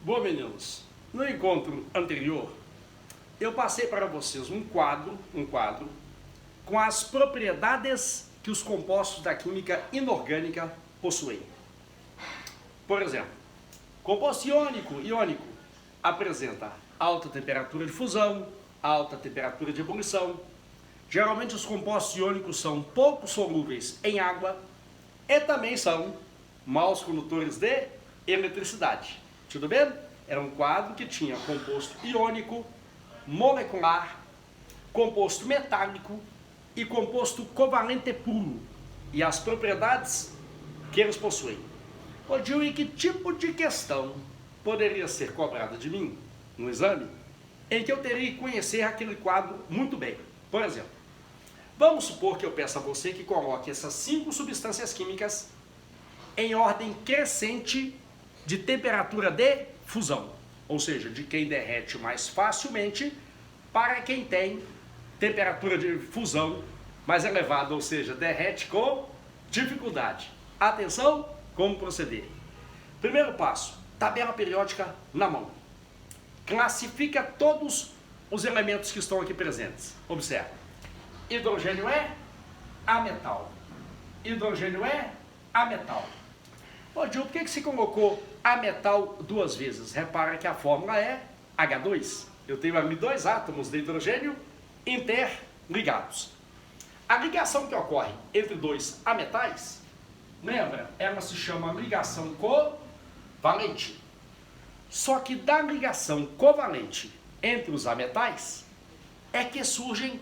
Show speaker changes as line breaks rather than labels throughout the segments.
Bom, meninos, no encontro anterior, eu passei para vocês um quadro com as propriedades que os compostos da química inorgânica possuem. Por exemplo, composto iônico apresenta alta temperatura de fusão, alta temperatura de ebulição. Geralmente os compostos iônicos são pouco solúveis em água e também são maus condutores de eletricidade. Tudo bem? Era um quadro que tinha composto iônico, molecular, composto metálico e composto covalente puro e as propriedades que eles possuem. Ô Gil, e que tipo de questão poderia ser cobrada de mim no exame em que eu teria que conhecer aquele quadro muito bem? Por exemplo, vamos supor que eu peça a você que coloque essas 5 substâncias químicas em ordem crescente de temperatura de fusão, ou seja, de quem derrete mais facilmente para quem tem temperatura de fusão mais elevada, ou seja, derrete com dificuldade. Atenção, como proceder? Primeiro passo, tabela periódica na mão. Classifica todos os elementos que estão aqui presentes. Observe. Hidrogênio é ametal. Hidrogênio é ametal. Ô Gil, por que você colocou ametal 2 vezes? Repara que a fórmula é H2. Eu tenho ali 2 átomos de hidrogênio interligados. A ligação que ocorre entre 2 ametais, lembra? Ela se chama ligação covalente. Só que da ligação covalente entre os ametais é que surgem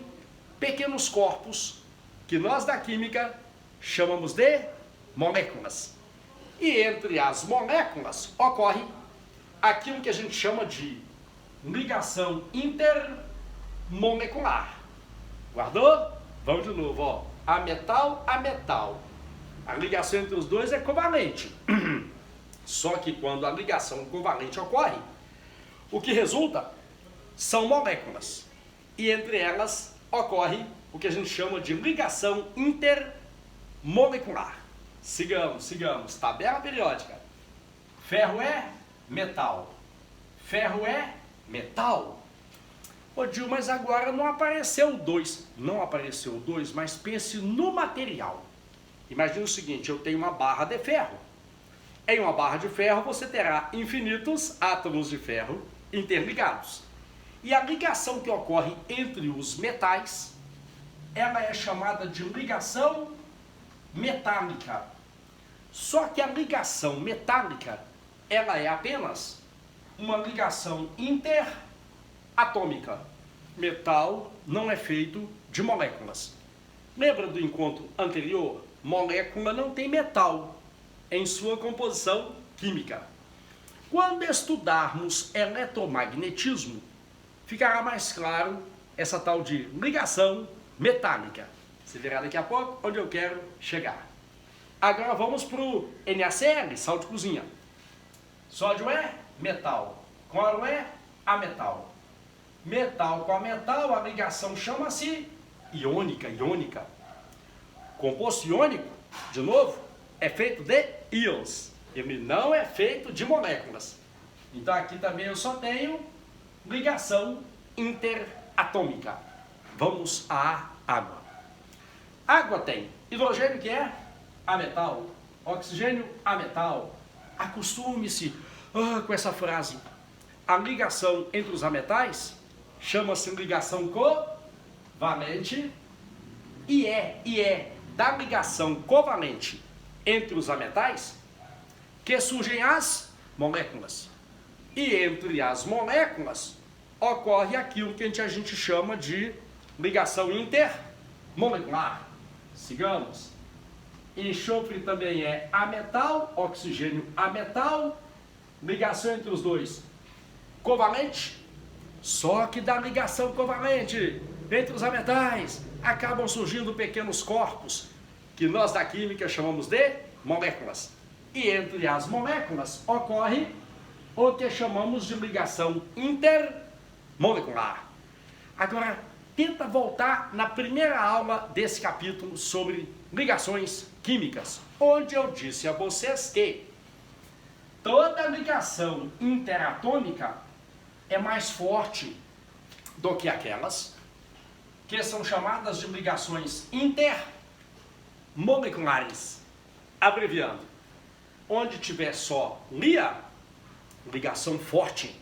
pequenos corpos que nós da química chamamos de moléculas. E entre as moléculas ocorre aquilo que a gente chama de ligação intermolecular. Guardou? Vamos de novo, ó. Ametal a metal. A ligação entre os dois é covalente. Só que quando a ligação covalente ocorre, o que resulta são moléculas. E entre elas ocorre o que a gente chama de ligação intermolecular. Sigamos. Tabela periódica. Ferro é metal. Ferro é metal. Ô Gil, mas agora não apareceu o 2. Não apareceu o 2, mas pense no material. Imagina o seguinte, eu tenho uma barra de ferro. Em uma barra de ferro você terá infinitos átomos de ferro interligados. E a ligação que ocorre entre os metais, ela é chamada de ligação metálica. Só que a ligação metálica, ela é apenas uma ligação interatômica. Metal não é feito de moléculas. Lembra do encontro anterior? Molécula não tem metal em sua composição química. Quando estudarmos eletromagnetismo, ficará mais claro essa tal de ligação metálica. Você verá daqui a pouco onde eu quero chegar. Agora vamos para o NaCl, sal de cozinha. Sódio é metal, cloro é ametal. Metal com ametal, a ligação chama-se iônica. Composto iônico, de novo, é feito de íons. Ele não é feito de moléculas. Então aqui também eu só tenho ligação interatômica. Vamos à água. Água tem hidrogênio, que é ametal, oxigênio, ametal. Acostume-se com essa frase. A ligação entre os ametais chama-se ligação covalente e é da ligação covalente entre os ametais que surgem as moléculas. E entre as moléculas ocorre aquilo que a gente chama de ligação intermolecular. Sigamos. Enxofre também é ametal, oxigênio ametal, ligação entre os dois covalente, só que da ligação covalente entre os ametais acabam surgindo pequenos corpos que nós da química chamamos de moléculas. E entre as moléculas ocorre o que chamamos de ligação intermolecular. Agora, tenta voltar na primeira aula desse capítulo sobre ligações químicas, onde eu disse a vocês que toda ligação interatômica é mais forte do que aquelas que são chamadas de ligações intermoleculares. Abreviando, onde tiver só ligação forte,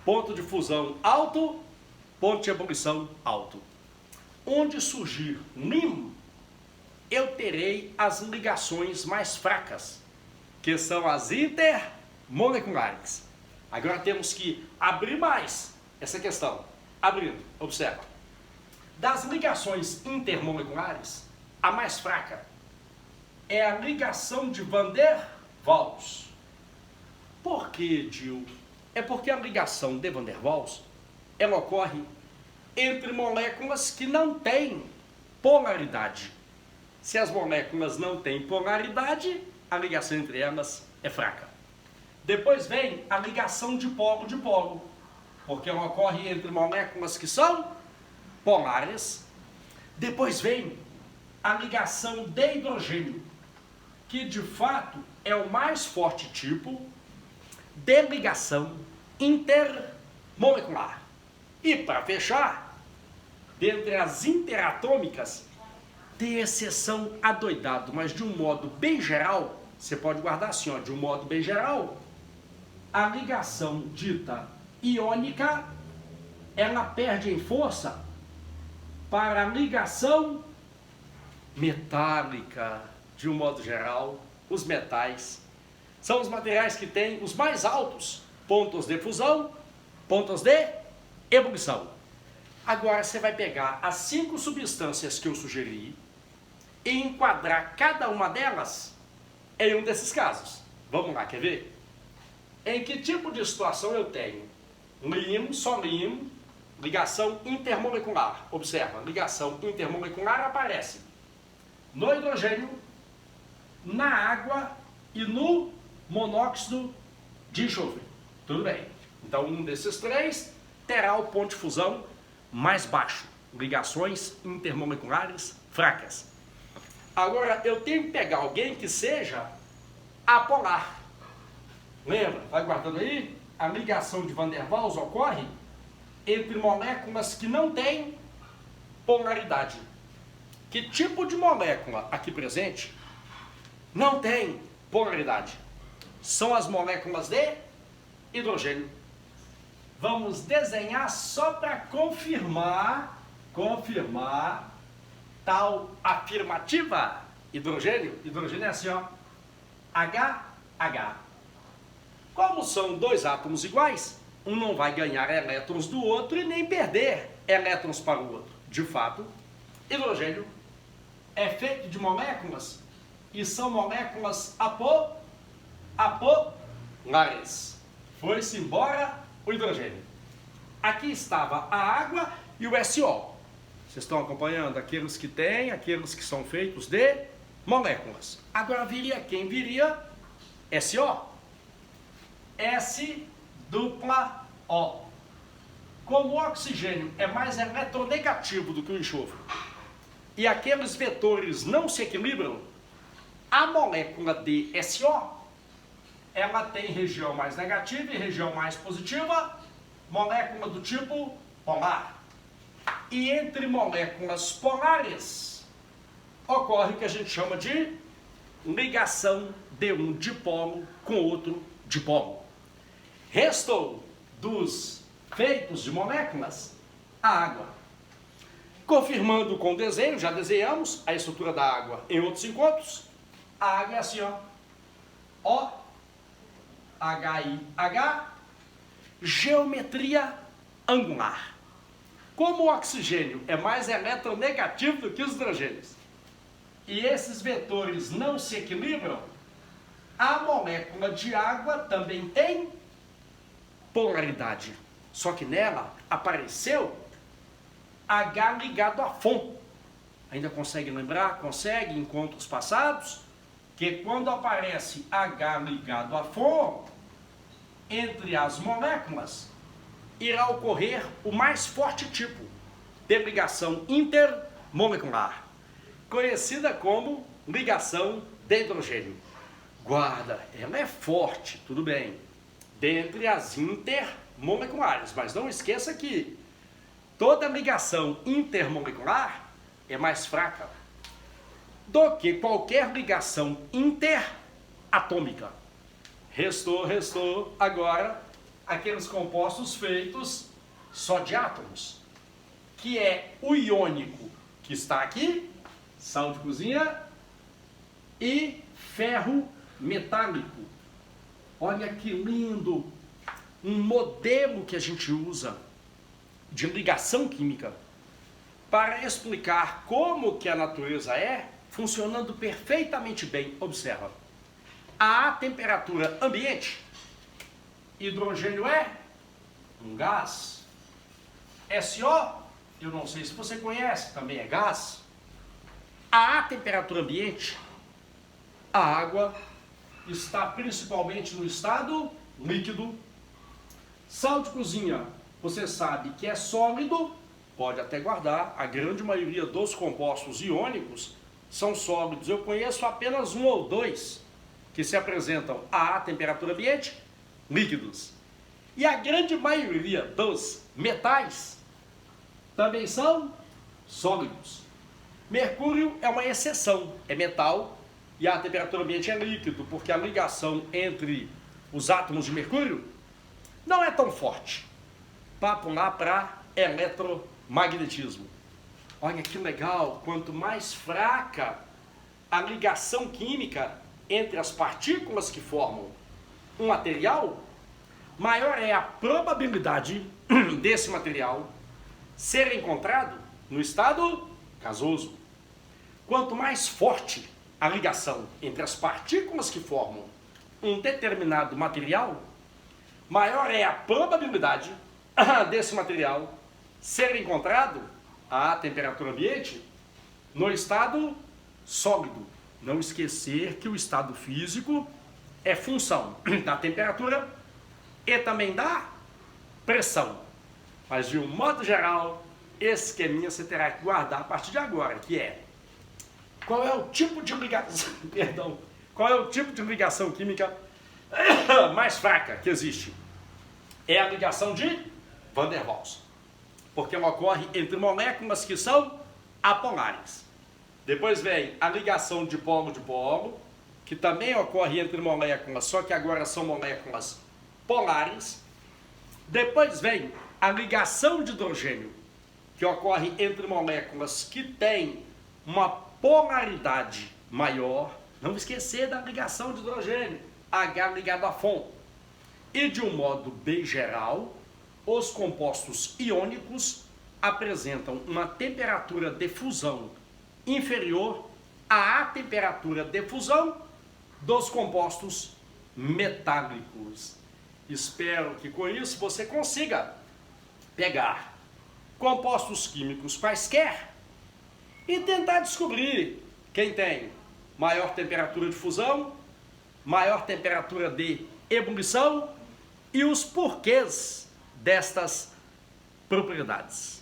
ponto de fusão alto, ponto de ebulição alto. Onde surgir LIM, eu terei as ligações mais fracas, que são as intermoleculares. Agora temos que abrir mais essa questão. Abrindo, observa. Das ligações intermoleculares, a mais fraca é a ligação de Van der Waals. Por que, Gil? É porque a ligação de Van der Waals, ela ocorre entre moléculas que não têm polaridade. Se as moléculas não têm polaridade, a ligação entre elas é fraca. Depois vem a ligação de polo, porque ela ocorre entre moléculas que são polares. Depois vem a ligação de hidrogênio, que de fato é o mais forte tipo de ligação intermolecular. E para fechar, dentre as interatômicas, tem exceção adoidado, mas de um modo bem geral, você pode guardar assim, ó, de um modo bem geral, a ligação dita iônica, ela perde em força para a ligação metálica. De um modo geral, os metais são os materiais que têm os mais altos pontos de fusão, pontos de ebulição. Agora você vai pegar as 5 substâncias que eu sugeri e enquadrar cada uma delas em um desses casos. Vamos lá, quer ver? Em que tipo de situação eu tenho? LIM, só LIM, ligação intermolecular. Observa, ligação intermolecular aparece no hidrogênio, na água e no monóxido de enxofre. Tudo bem. Então, um desses 3 terá o ponto de fusão mais baixo. Ligações intermoleculares fracas. Agora, eu tenho que pegar alguém que seja apolar. Lembra? Vai guardando aí? A ligação de Van der Waals ocorre entre moléculas que não têm polaridade. Que tipo de molécula aqui presente não tem polaridade? São as moléculas de hidrogênio. Vamos desenhar só para confirmar tal afirmativa. Hidrogênio é assim, ó, HH. Como são 2 átomos iguais, um não vai ganhar elétrons do outro e nem perder elétrons para o outro. De fato, hidrogênio é feito de moléculas e são moléculas apolares. Foi-se embora o hidrogênio. Aqui estava a água e o SO. Vocês estão acompanhando? Aqueles que têm, aqueles que são feitos de moléculas. Agora viria quem? Viria SO. S dupla O. Como o oxigênio é mais eletronegativo do que o enxofre e aqueles vetores não se equilibram, a molécula de SO, ela tem região mais negativa e região mais positiva, molécula do tipo polar. E entre moléculas polares, ocorre o que a gente chama de ligação de um dipolo com outro dipolo. Restou dos feitos de moléculas a água. Confirmando com o desenho, já desenhamos a estrutura da água em outros encontros. A água é assim, ó. O, H, geometria angular. Como o oxigênio é mais eletronegativo do que os hidrogênios, e esses vetores não se equilibram, a molécula de água também tem polaridade. Só que nela apareceu H ligado a FON. Ainda consegue lembrar? Consegue, em encontros passados, que quando aparece H ligado a FON, entre as moléculas, irá ocorrer o mais forte tipo de ligação intermolecular, conhecida como ligação de hidrogênio. Guarda, ela é forte, tudo bem, dentre as intermoleculares, mas não esqueça que toda ligação intermolecular é mais fraca do que qualquer ligação interatômica. Restou agora aqueles compostos feitos só de átomos, que é o iônico, que está aqui, sal de cozinha, e ferro metálico. Olha que lindo! Um modelo que a gente usa de ligação química para explicar como que a natureza é, funcionando perfeitamente bem. Observa. A temperatura ambiente, hidrogênio é um gás. SO, eu não sei se você conhece, também é gás. A temperatura ambiente, a água está principalmente no estado líquido. Sal de cozinha, você sabe que é sólido, pode até guardar, a grande maioria dos compostos iônicos são sólidos. Eu conheço apenas um ou dois que se apresentam à temperatura ambiente, líquidos. E a grande maioria dos metais também são sólidos. Mercúrio é uma exceção, é metal e a temperatura ambiente é líquido, porque a ligação entre os átomos de mercúrio não é tão forte. Papo lá para eletromagnetismo. Olha que legal, quanto mais fraca a ligação química entre as partículas que formam um material, maior é a probabilidade desse material ser encontrado no estado gasoso. Quanto mais forte a ligação entre as partículas que formam um determinado material, maior é a probabilidade desse material ser encontrado à temperatura ambiente no estado sólido. Não esquecer que o estado físico é função da temperatura e também da pressão. Mas de um modo geral, esse esqueminha você terá que guardar a partir de agora, que é qual é o tipo de ligação, qual é o tipo de ligação química mais fraca que existe? É a ligação de Van der Waals, porque ela ocorre entre moléculas que são apolares. Depois vem a ligação de polo, que também ocorre entre moléculas, só que agora são moléculas polares. Depois vem a ligação de hidrogênio, que ocorre entre moléculas que têm uma polaridade maior. Não esquecer da ligação de hidrogênio, H ligado a FON. E de um modo bem geral, os compostos iônicos apresentam uma temperatura de fusão inferior à temperatura de fusão dos compostos metálicos. Espero que com isso você consiga pegar compostos químicos quaisquer e tentar descobrir quem tem maior temperatura de fusão, maior temperatura de ebulição e os porquês destas propriedades.